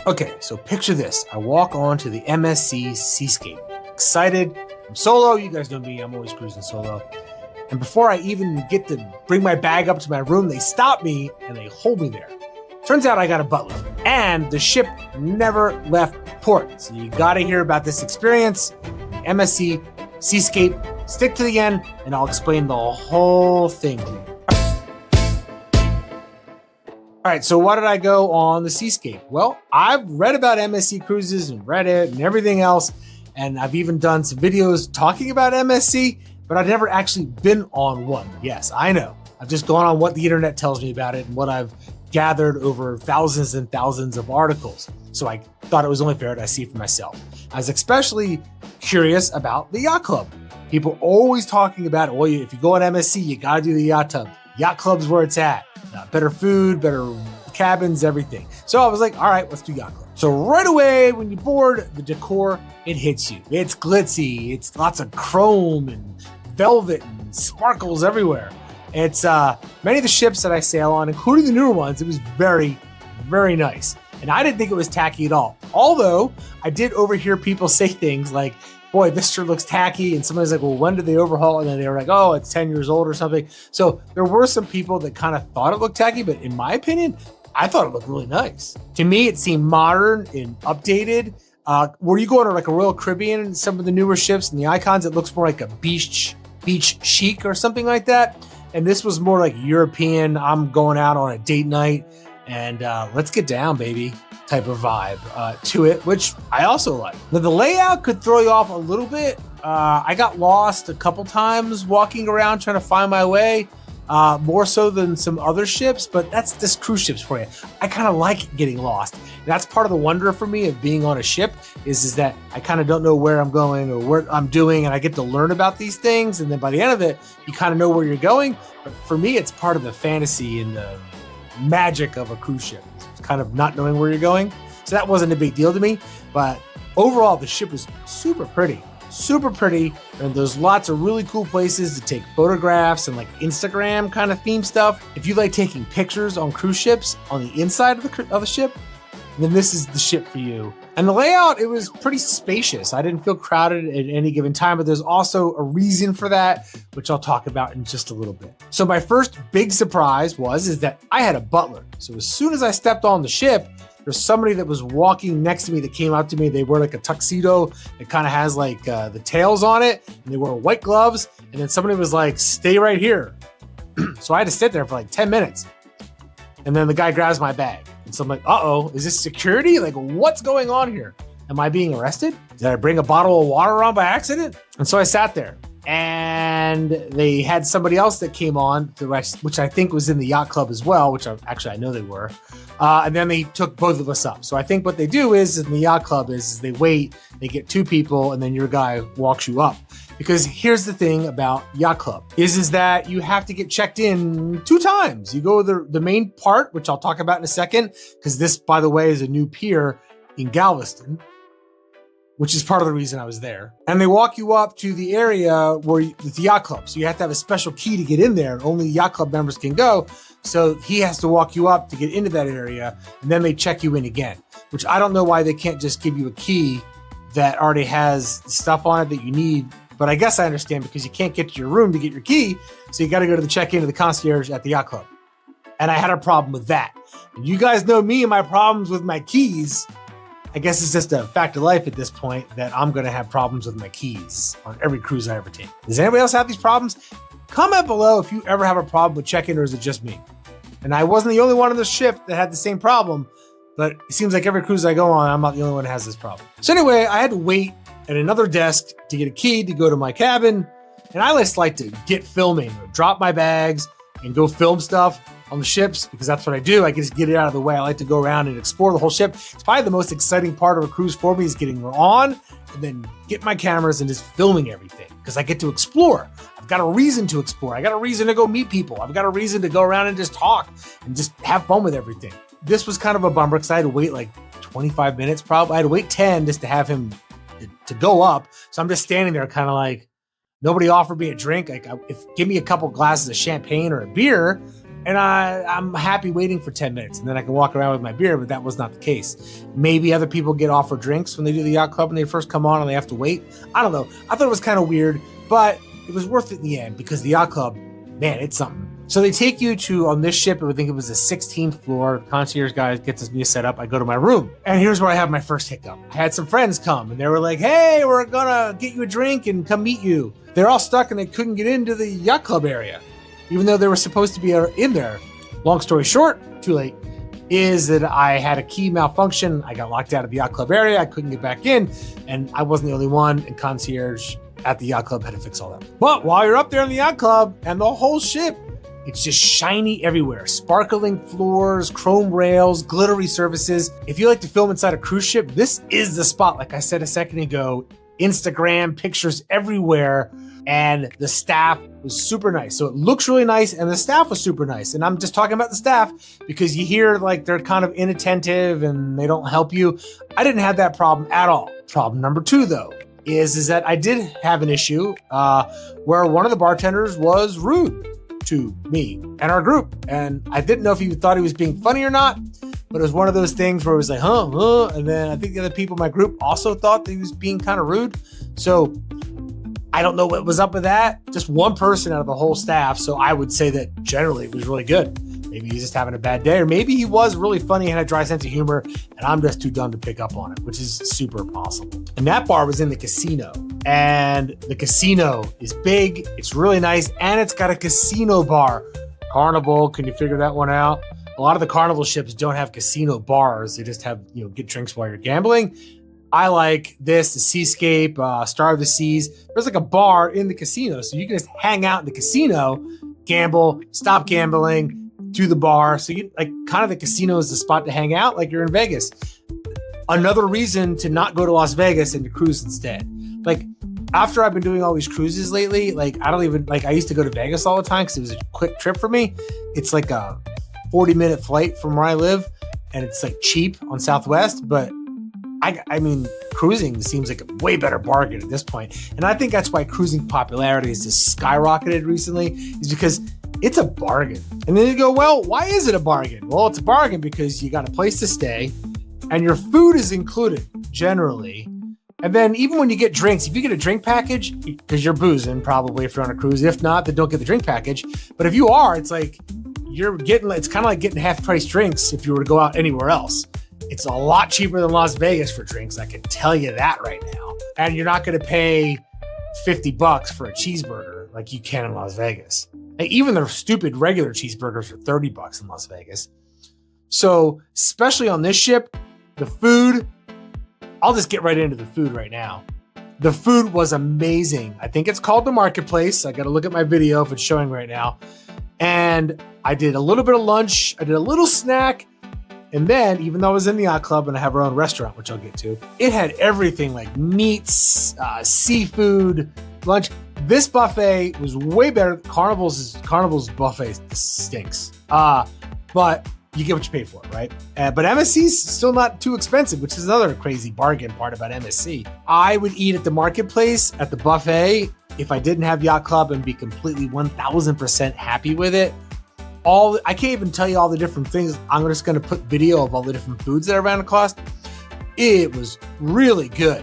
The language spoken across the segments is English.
Okay, so picture this. I walk onto the MSC Seascape. Excited. I'm solo. You guys know me. I'm always cruising solo. And before I even get to bring my bag up to my room, they stop me and they hold me there. Turns out I got a butler. And the ship never left port. So you got to hear about this experience. MSC Seascape. Stick to the end and I'll explain the whole thing to you. All right, so why did I go on the Seascape? Well, I've read about MSC cruises and Reddit and everything else, and I've even done some videos talking about MSC, but I've never actually been on one. Yes, I know. I've just gone on what the internet tells me about it and what I've gathered over thousands and thousands of articles. So I thought it was only fair to see for myself. I was especially curious about the Yacht Club. People always talking about, well, if you go on MSC, you gotta do the Yacht Club. Yacht Club's where it's at. Better food, better cabins, everything. So I was like, all right, let's do Yacht Club. So right away, when you board, the decor, it hits you. It's glitzy. It's lots of chrome and velvet and sparkles everywhere. It's many of the ships that I sail on, including the newer ones, it was very, very nice. And I didn't think it was tacky at all. Although I did overhear people say things like, boy, this sure looks tacky. And somebody's like, well, when did they overhaul? And then they were like, oh, it's 10 years old or something. So there were some people that kind of thought it looked tacky, but in my opinion, I thought it looked really nice. To me, it seemed modern and updated. Where you go to like a Royal Caribbean and some of the newer ships and the icons, it looks more like a beach chic or something like that. And this was more like European, I'm going out on a date night and let's get down, baby, type of vibe to it, which I also like. Now the layout could throw you off a little bit. I got lost a couple times walking around trying to find my way, more so than some other ships, but that's just cruise ships for you. I kind of like getting lost. And that's part of the wonder for me of being on a ship is that I kind of don't know where I'm going or what I'm doing, and I get to learn about these things, and then by the end of it, you kind of know where you're going. But for me, it's part of the fantasy and the magic of a cruise ship. It's kind of not knowing where you're going. So that wasn't a big deal to me, but overall the ship was super pretty, and there's lots of really cool places to take photographs and like Instagram kind of theme stuff. If you like taking pictures on cruise ships on the inside of the ship, then this is the ship for you. And the layout, it was pretty spacious. I didn't feel crowded at any given time, but there's also a reason for that, which I'll talk about in just a little bit. So my first big surprise is that I had a butler. So as soon as I stepped on the ship, there's somebody that was walking next to me that came up to me. They wear like a tuxedo that kind of has like the tails on it, and they wear white gloves. And then somebody was like, stay right here. So I had to sit there for like 10 minutes. And then the guy grabs my bag. And so I'm like, uh-oh, is this security? Like, what's going on here? Am I being arrested? Did I bring a bottle of water on by accident? And so I sat there. And they had somebody else that came on, which I think was in the Yacht Club as well, which I know they were. And then they took both of us up. So I think what they do is in the Yacht Club is they wait, they get two people, and then your guy walks you up. Because here's the thing about Yacht Club is that you have to get checked in 2 times. You go to the main part, which I'll talk about in a second, because this, by the way, is a new pier in Galveston, which is part of the reason I was there. And they walk you up to the area where it's the Yacht Club. So you have to have a special key to get in there, and only Yacht Club members can go. So he has to walk you up to get into that area, and then they check you in again, which I don't know why they can't just give you a key that already has stuff on it that you need. But I guess I understand because you can't get to your room to get your key. So you got to go to the check-in of the concierge at the Yacht Club. And I had a problem with that. And you guys know me and my problems with my keys. I guess it's just a fact of life at this point that I'm going to have problems with my keys on every cruise I ever take. Does anybody else have these problems? Comment below if you ever have a problem with check-in, or is it just me? And I wasn't the only one on the ship that had the same problem, but it seems like every cruise I go on, I'm not the only one that has this problem. So anyway, I had to wait at another desk to get a key to go to my cabin. And I just like to get filming or drop my bags and go film stuff on the ships because that's what I do. I can just get it out of the way. I like to go around and explore the whole ship. It's probably the most exciting part of a cruise for me is getting on and then get my cameras and just filming everything because I get to explore. I've got a reason to explore. I got a reason to go meet people. I've got a reason to go around and just talk and just have fun with everything. This was kind of a bummer because I had to wait like 25 minutes probably. I had to wait 10 just to have him to go up. So I'm just standing there kind of like, nobody offered me a drink. Like, give me a couple glasses of champagne or a beer, and I'm happy waiting for 10 minutes, and then I can walk around with my beer, but that was not the case. Maybe other people get offered drinks when they do the Yacht Club when they first come on and they have to wait. I don't know. I thought it was kind of weird, but it was worth it in the end because the Yacht Club, man, it's something. So they take you to, on this ship, I think it was the 16th floor. Concierge guy gets me set up. I go to my room. And here's where I have my first hiccup. I had some friends come and they were like, hey, we're gonna get you a drink and come meet you. They're all stuck and they couldn't get into the Yacht Club area, even though they were supposed to be in there. Long story short, too late, is that I had a key malfunction. I got locked out of the Yacht Club area. I couldn't get back in, and I wasn't the only one, and concierge at the Yacht Club had to fix all that. But while you're up there in the Yacht Club and the whole ship, it's just shiny everywhere. Sparkling floors, chrome rails, glittery surfaces. If you like to film inside a cruise ship, this is the spot. Like I said a second ago, Instagram pictures everywhere, and the staff was super nice. So it looks really nice, and the staff was super nice. And I'm just talking about the staff because you hear like they're kind of inattentive and they don't help you. I didn't have that problem at all. Problem number 2, though, is that I did have an issue where one of the bartenders was rude to me and our group. And I didn't know if he thought he was being funny or not, but it was one of those things where it was like, huh. And then I think the other people in my group also thought that he was being kind of rude. So I don't know what was up with that. Just one person out of the whole staff. So I would say that generally it was really good. Maybe he's just having a bad day, or maybe he was really funny and had a dry sense of humor, and I'm just too dumb to pick up on it, which is super possible. And that bar was in the casino, and the casino is big, it's really nice, and it's got a casino bar. Carnival, can you figure that one out? A lot of the Carnival ships don't have casino bars. They just have, get drinks while you're gambling. I like this, the Seascape, Star of the Seas. There's like a bar in the casino, so you can just hang out in the casino, gamble, stop gambling, to the bar. So you like kind of the casino is the spot to hang out, like you're in Vegas. Another reason to not go to Las Vegas and to cruise instead. Like after I've been doing all these cruises lately, like I don't even like, I used to go to Vegas all the time because it was a quick trip for me. It's like a 40-minute flight from where I live, and it's like cheap on Southwest, but I mean, cruising seems like a way better bargain at this point. And I think that's why cruising popularity has just skyrocketed recently, is because it's a bargain. And then you go, well, why is it a bargain? Well, it's a bargain because you got a place to stay and your food is included generally. And then even when you get drinks, if you get a drink package, because you're boozing probably if you're on a cruise. If not, then don't get the drink package. But if you are, it's like it's kind of like getting half price drinks if you were to go out anywhere else. It's a lot cheaper than Las Vegas for drinks. I can tell you that right now. And you're not going to pay $50 for a cheeseburger like you can in Las Vegas. Like even the stupid regular cheeseburgers are $30 in Las Vegas. So especially on this ship, the food, I'll just get right into the food right now. The food was amazing. I think it's called the Marketplace. I got to look at my video if it's showing right now. And I did a little bit of lunch. I did a little snack. And then, even though I was in the Yacht Club and I have our own restaurant, which I'll get to, it had everything like meats, seafood, lunch. This buffet was way better. Carnival's buffet stinks. But you get what you pay for, right? But MSC's still not too expensive, which is another crazy bargain part about MSC. I would eat at the Marketplace, at the buffet, if I didn't have Yacht Club, and be completely 1000% happy with it. I can't even tell you all the different things. I'm just going to put video of all the different foods that I ran across. It was really good.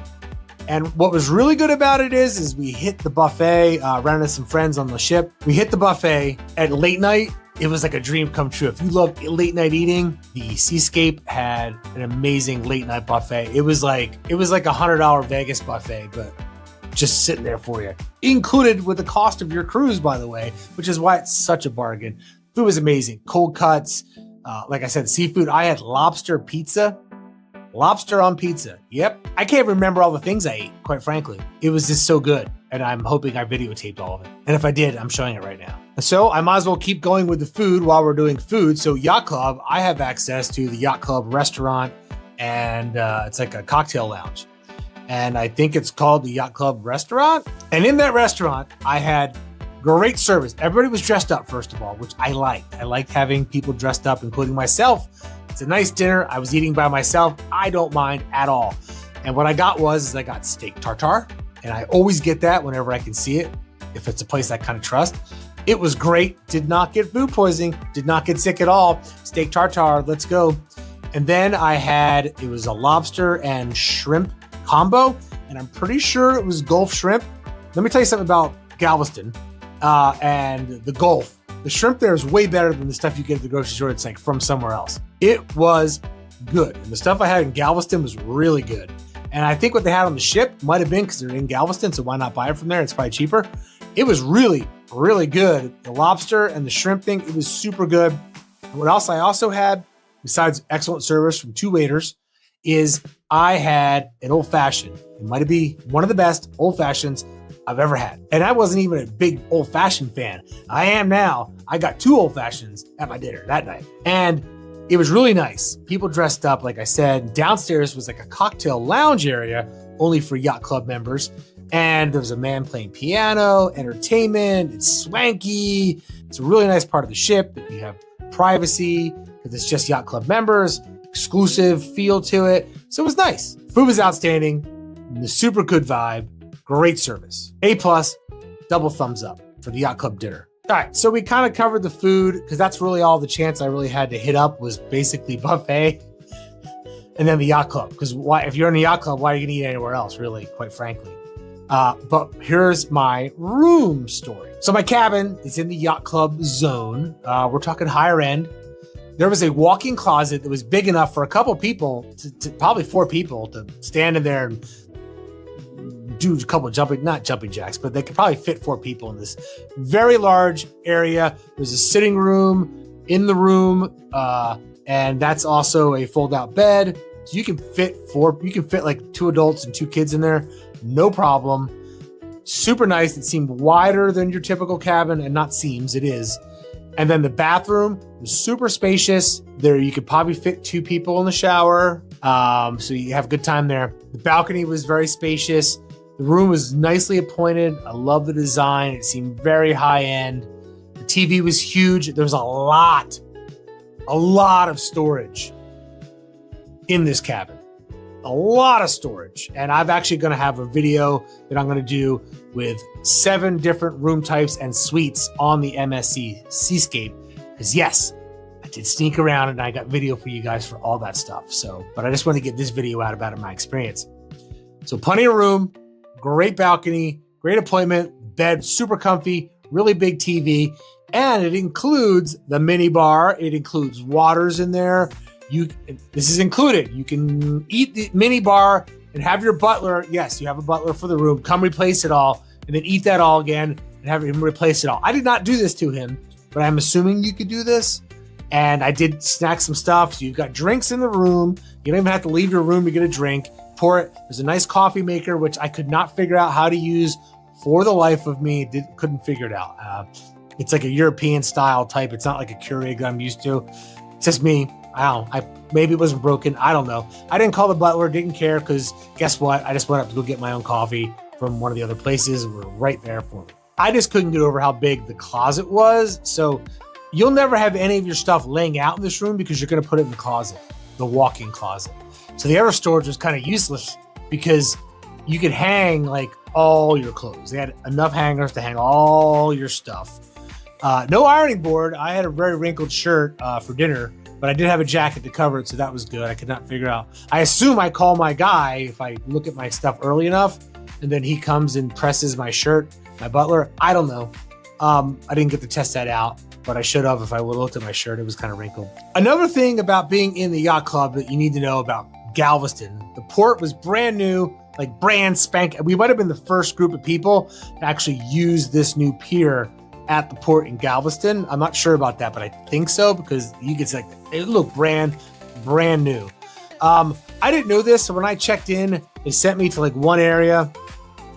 And what was really good about it is we hit the buffet, ran into some friends on the ship. We hit the buffet at late night. It was like a dream come true. If you love late night eating, the Seascape had an amazing late night buffet. It was like $100 Vegas buffet, but just sitting there for you. Included with the cost of your cruise, by the way, which is why it's such a bargain. Food was amazing. Cold cuts. Like I said, seafood. I had lobster pizza. Lobster on pizza. Yep. I can't remember all the things I ate, quite frankly. It was just so good. And I'm hoping I videotaped all of it. And if I did, I'm showing it right now. So I might as well keep going with the food while we're doing food. So Yacht Club, I have access to the Yacht Club restaurant, and it's like a cocktail lounge. And I think it's called the Yacht Club restaurant. And in that restaurant, I had great service. Everybody was dressed up, first of all, which I liked. I liked having people dressed up, including myself. It's a nice dinner. I was eating by myself. I don't mind at all. And what I got I got steak tartare. And I always get that whenever I can see it, if it's a place I kind of trust. It was great. Did not get food poisoning. Did not get sick at all. Steak tartare, let's go. And then it was a lobster and shrimp combo, and I'm pretty sure it was Gulf shrimp. Let me tell you something about Galveston and the Gulf. The shrimp there is way better than the stuff you get at the grocery store. It's like from somewhere else. It was good. And the stuff I had in Galveston was really good. And I think what they had on the ship might have been because they're in Galveston, so why not buy it from there? It's probably cheaper. It was really, really good. The lobster and the shrimp thing, it was super good. And what else I also had, besides excellent service from 2 waiters, is I had an old fashioned. It might be one of the best old fashions I've ever had. And I wasn't even a big old fashioned fan. I am now. I got 2 old fashions at my dinner that night. And it was really nice. People dressed up, like I said. Downstairs was like a cocktail lounge area, only for Yacht Club members. And there was a man playing piano, entertainment. It's swanky. It's a really nice part of the ship that you have privacy because it's just Yacht Club members, exclusive feel to it. So it was nice. Food was outstanding. The super good vibe. Great service. A+, double thumbs up for the Yacht Club dinner. All right, so we kind of covered the food because that's really all the chance I really had to hit up was basically buffet and then the Yacht Club. Because if you're in the Yacht Club, why are you gonna eat anywhere else, really, quite frankly? But here's my room story. So my cabin is in the Yacht Club zone. We're talking higher end. There was a walk-in closet that was big enough for a couple people, to probably 4 people, to stand in there and do a couple of not jumping jacks, but they could probably fit 4 people in this very large area. There's a sitting room in the room, and that's also a fold-out bed. So you can fit like 2 adults and 2 kids in there, no problem. Super nice. It seemed wider than your typical cabin, and not seems, it is. And then the bathroom was super spacious. There, you could probably fit 2 people in the shower. So you have a good time there. The balcony was very spacious. The room was nicely appointed. I love the design. It seemed very high end. The TV was huge. There was a lot of storage in this cabin. A lot of storage. And I'm actually going to have a video that I'm going to do with 7 different room types and suites on the MSC Seascape. Because yes, I did sneak around and I got video for you guys for all that stuff. But I just want to get this video out about my experience. So plenty of room, great balcony, great appointment, bed, super comfy, really big TV. And it includes the mini bar. It includes waters in there. This is included. You can eat the mini bar and have your butler. Yes, you have a butler for the room. Come replace it all and then eat that all again and have him replace it all. I did not do this to him, but I'm assuming you could do this. And I did snack some stuff. So you've got drinks in the room. You don't even have to leave your room to get a drink. Pour it. There's a nice coffee maker, which I could not figure out how to use for the life of me. Couldn't figure it out. It's like a European style type. It's not like a Keurig I'm used to. It's just me. I don't know. Maybe it wasn't broken. I don't know. I didn't call the butler. Didn't care because guess what? I just went up to go get my own coffee from one of the other places. We're right there for me. I just couldn't get over how big the closet was. So you'll never have any of your stuff laying out in this room because you're going to put it in the closet, the walk-in closet. So the other storage was kind of useless because you could hang like all your clothes. They had enough hangers to hang all your stuff. No ironing board. I had a very wrinkled shirt for dinner, but I did have a jacket to cover it, so that was good. I could not figure out. I assume I call my guy if I look at my stuff early enough, and then he comes and presses my shirt, my butler. I don't know. I didn't get to test that out, but I should have if I would have looked at my shirt. It was kind of wrinkled. Another thing about being in the Yacht Club that you need to know about Galveston, the port was brand new, like brand spank. We might have been the first group of people to actually use this new pier at the port in Galveston. I'm not sure about that, but I think so because you get like, it looked brand new. I didn't know this. So when I checked in, they sent me to like one area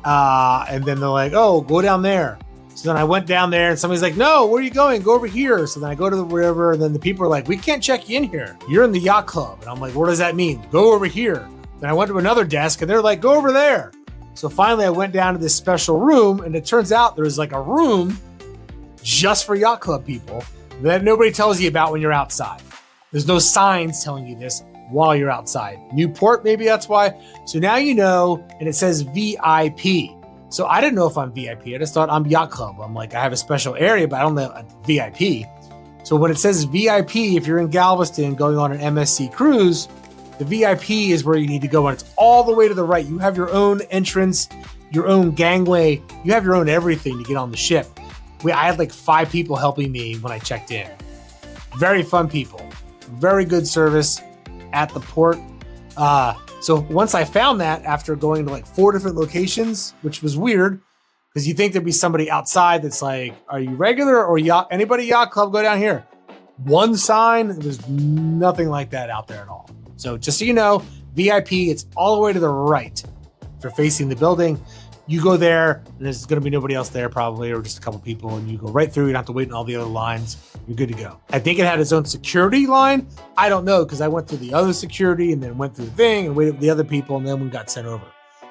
and then they're like, oh, go down there. So then I went down there and somebody's like, no, where are you going? Go over here. So then I go to the river and then the people are like, we can't check you in here. You're in the Yacht Club. And I'm like, what does that mean? Go over here. Then I went to another desk and they're like, go over there. So finally I went down to this special room and it turns out there was like a room just for Yacht Club people that nobody tells you about when you're outside. There's no signs telling you this while you're outside. Newport, maybe that's why. So now you know, and it says VIP. So I didn't know if I'm VIP. I just thought I'm Yacht Club. I'm like, I have a special area, but I don't know VIP. So when it says VIP, if you're in Galveston going on an MSC cruise, the VIP is where you need to go, and it's all the way to the right. You have your own entrance, your own gangway. You have your own everything to get on the ship. I had like 5 people helping me when I checked in. Very fun people. Very good service at the port. So once I found that, after going to like 4 different locations, which was weird, because you think there'd be somebody outside that's like, are you regular or yacht? Anybody Yacht Club, go down here. One sign, there's nothing like that out there at all. So just so you know, VIP, it's all the way to the right. If you're facing the building, you go there, and there's going to be nobody else there probably, or just a couple people, and you go right through. You don't have to wait in all the other lines. You're good to go. I think it had its own security line. I don't know, because I went through the other security and then went through the thing and waited for the other people, and then we got sent over.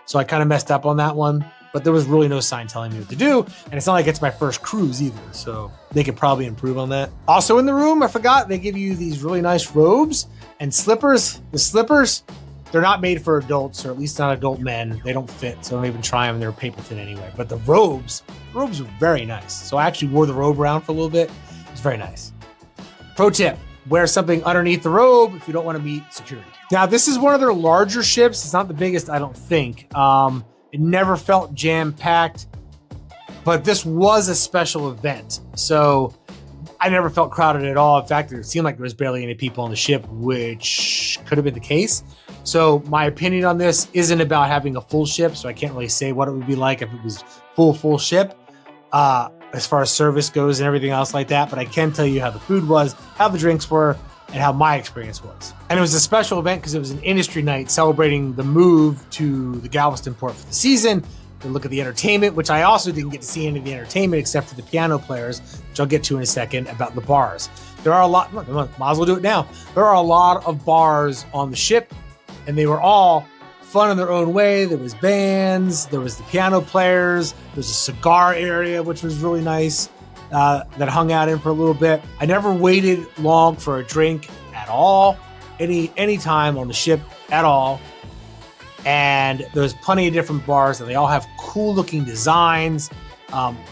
So I kind of messed up on that one, but there was really no sign telling me what to do. And it's not like it's my first cruise either, so they could probably improve on that. Also in the room, I forgot, they give you these really nice robes and slippers. The slippers, they're not made for adults, or at least not adult men. They don't fit, so don't even try them. They're paper thin anyway. But the robes are very nice. So I actually wore the robe around for a little bit. It's very nice. Pro tip, wear something underneath the robe if you don't want to meet security. Now, this is one of their larger ships. It's not the biggest, I don't think. It never felt jam-packed, but this was a special event. So I never felt crowded at all. In fact, it seemed like there was barely any people on the ship, which could have been the case. So my opinion on this isn't about having a full ship, so I can't really say what it would be like if it was full ship, as far as service goes and everything else like that. But I can tell you how the food was, how the drinks were, and how my experience was. And it was a special event because it was an industry night celebrating the move to the Galveston port for the season. To look at the entertainment, which I also didn't get to see any of the entertainment except for the piano players, which I'll get to in a second, about the bars. There are a lot, might as well do it now. There are a lot of bars on the ship, and they were all fun in their own way. There was bands, there was the piano players, there's a cigar area, which was really nice, that hung out in for a little bit. I never waited long for a drink at all, any time on the ship at all. And there's plenty of different bars, and they all have cool looking designs.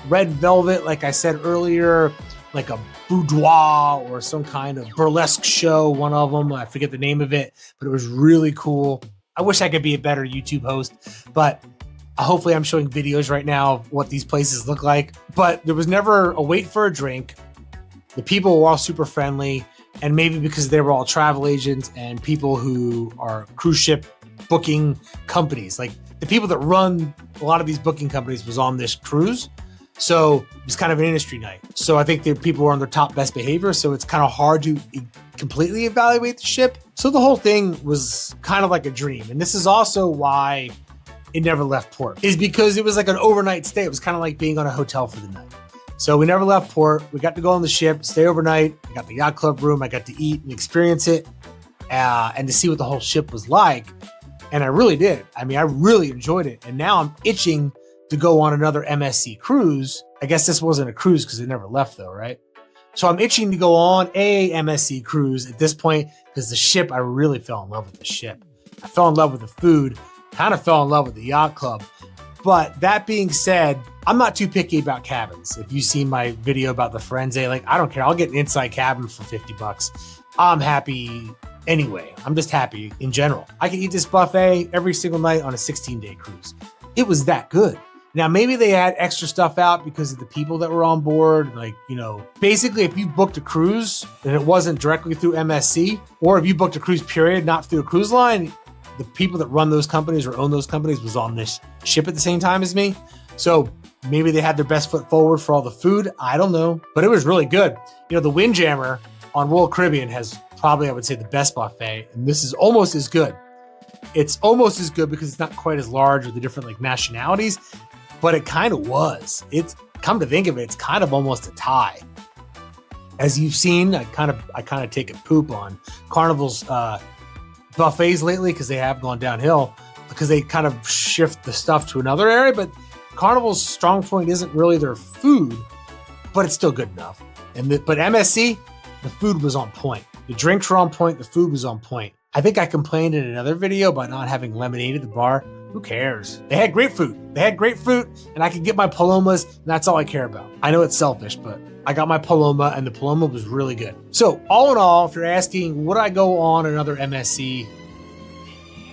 Red velvet, like I said earlier, like a boudoir or some kind of burlesque show, one of them. I forget the name of it, but it was really cool. I wish I could be a better YouTube host, but hopefully I'm showing videos right now of what these places look like. But there was never a wait for a drink. The people were all super friendly, and maybe because they were all travel agents and people who are cruise ship booking companies, like the people that run a lot of these booking companies was on this cruise. So it was kind of an industry night. So I think the people were on their top best behavior. So it's kind of hard to completely evaluate the ship. So the whole thing was kind of like a dream. And this is also why it never left port, is because it was like an overnight stay. It was kind of like being on a hotel for the night. So we never left port. We got to go on the ship, stay overnight. I got the Yacht Club room. I got to eat and experience it, and to see what the whole ship was like. And I really did. I mean, I really enjoyed it. And now I'm itching to go on another MSC cruise. I guess this wasn't a cruise because it never left though, right? So I'm itching to go on a MSC cruise at this point, because the ship, I really fell in love with the ship. I fell in love with the food, kind of fell in love with the Yacht Club. But that being said, I'm not too picky about cabins. If you see my video about the Firenze, like, I don't care. I'll get an inside cabin for $50. I'm happy anyway. I'm just happy in general. I can eat this buffet every single night on a 16-day cruise. It was that good. Now, maybe they had extra stuff out because of the people that were on board. Like, you know, basically if you booked a cruise and it wasn't directly through MSC, or if you booked a cruise period, not through a cruise line, the people that run those companies or own those companies was on this ship at the same time as me. So maybe they had their best foot forward for all the food. I don't know, but it was really good. You know, the Windjammer on Royal Caribbean has probably, I would say, the best buffet, and this is almost as good. It's almost as good because it's not quite as large with the different like nationalities, but it kind of was. It's, come to think of it, it's kind of almost a tie. As you've seen, I kind of take a poop on Carnival's buffets lately because they have gone downhill, because they kind of shift the stuff to another area. But Carnival's strong point isn't really their food, but it's still good enough. But MSC, the food was on point. The drinks were on point. The food was on point. I think I complained in another video about not having lemonade at the bar. Who cares? They had grapefruit. And I could get my palomas, and that's all I care about. I know it's selfish, but I got my paloma, and the paloma was really good. So all in all, if you're asking, would I go on another MSC?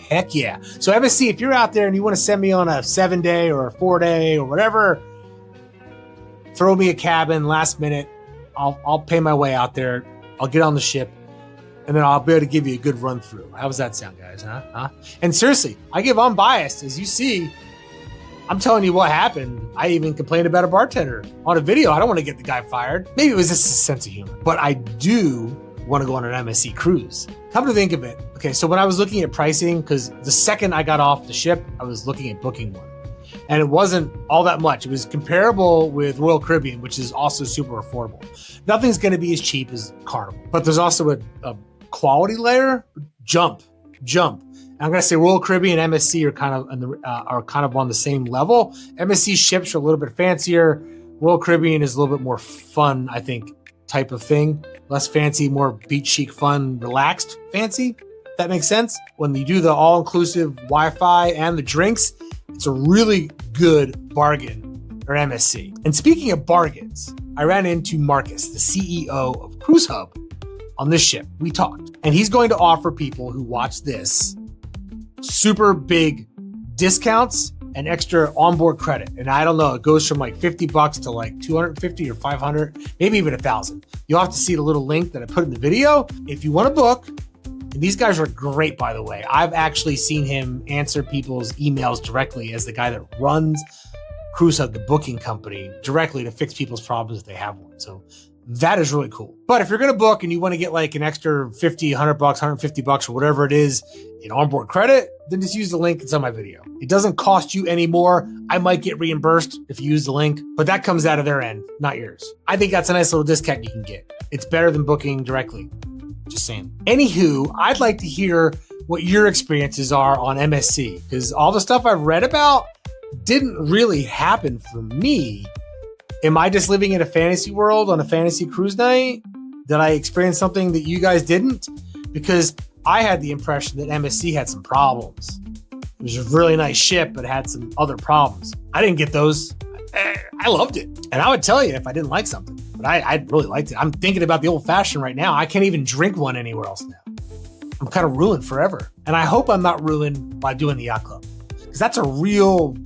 Heck yeah. So MSC, if you're out there and you want to send me on a 7-day or a 4-day or whatever, throw me a cabin last minute. I'll pay my way out there. I'll get on the ship, and then I'll be able to give you a good run through. How does that sound, guys? Huh? And seriously, I give unbiased. As you see, I'm telling you what happened. I even complained about a bartender on a video. I don't want to get the guy fired. Maybe it was just a sense of humor, but I do want to go on an MSC cruise. Come to think of it. Okay, so when I was looking at pricing, because the second I got off the ship, I was looking at booking one. And it wasn't all that much. It was comparable with Royal Caribbean, which is also super affordable. Nothing's going to be as cheap as Carnival, but there's also a quality layer. Jump. And I'm going to say Royal Caribbean and MSC are kind of on the same level. MSC ships are a little bit fancier. Royal Caribbean is a little bit more fun, I think, type of thing. Less fancy, more beach chic, fun, relaxed, fancy. If that makes sense. When you do the all-inclusive Wi-Fi and the drinks, it's a really good bargain for MSC. And speaking of bargains, I ran into Marcus, the CEO of Cruise Hub, on this ship. We talked, and he's going to offer people who watch this super big discounts and extra onboard credit. And I don't know, it goes from like $50 to like 250 or 500, maybe even 1,000. You'll have to see the little link that I put in the video. If you want to book, and these guys are great, by the way. I've actually seen him answer people's emails directly as the guy that runs Cruise Hub, the booking company, directly to fix people's problems if they have one. So that is really cool. But if you're going to book and you want to get like an extra 50, 100 bucks, 150 bucks or whatever it is in onboard credit, then just use the link that's on my video. It doesn't cost you any more. I might get reimbursed if you use the link, but that comes out of their end, not yours. I think that's a nice little discount you can get. It's better than booking directly. Just saying. Anywho, I'd like to hear what your experiences are on MSC, because all the stuff I've read about didn't really happen for me. Am I just living in a fantasy world on a fantasy cruise night? Did I experience something that you guys didn't? Because I had the impression that MSC had some problems. It was a really nice ship, but had some other problems. I didn't get those. I loved it. And I would tell you if I didn't like something, but I really liked it. I'm thinking about the old fashioned right now. I can't even drink one anywhere else now. I'm kind of ruined forever. And I hope I'm not ruined by doing the Yacht Club, because that's a real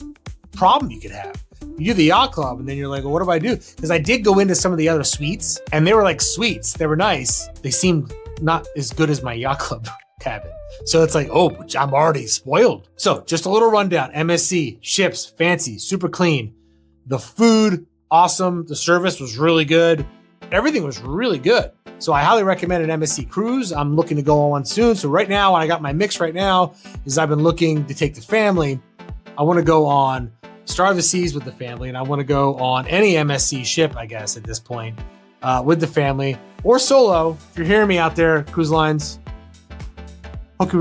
problem you could have. You do the Yacht Club and then you're like, well, what do I do? Because I did go into some of the other suites and they were like suites. They were nice. They seemed not as good as my Yacht Club cabin. So it's like, oh, I'm already spoiled. So just a little rundown. MSC, ships, fancy, super clean. The food, awesome. The service was really good. Everything was really good. So I highly recommend an MSC cruise. I'm looking to go on soon. So right now, I got my mix right now is I've been looking to take the family. I want to go on Star of the Seas with the family, and I want to go on any MSC ship, I guess, at this point, with the family or solo. If you're hearing me out there, cruise lines, hook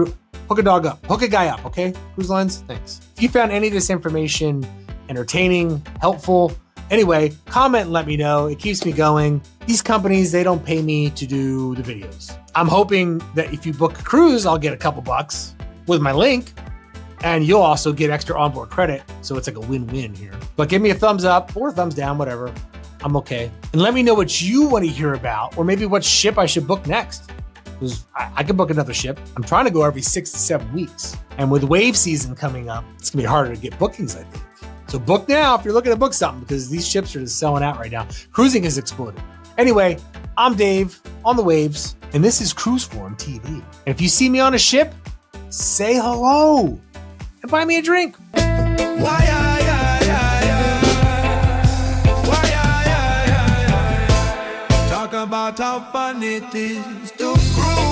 a dog up, hook a guy up, okay? Cruise lines, thanks. If you found any of this information entertaining, helpful, anyway, comment and let me know. It keeps me going. These companies, they don't pay me to do the videos. I'm hoping that if you book a cruise, I'll get a couple bucks with my link, and you'll also get extra onboard credit. So it's like a win-win here. But give me a thumbs up or a thumbs down, whatever. I'm okay. And let me know what you want to hear about, or maybe what ship I should book next. Because I could book another ship. I'm trying to go every 6 to 7 weeks. And with wave season coming up, it's gonna be harder to get bookings, I think. So book now if you're looking to book something, because these ships are just selling out right now. Cruising has exploded. Anyway, I'm Dave on the waves, and this is CruiseForumTV. And if you see me on a ship, say hello and buy me a drink. Talk about how fun it is to cruise.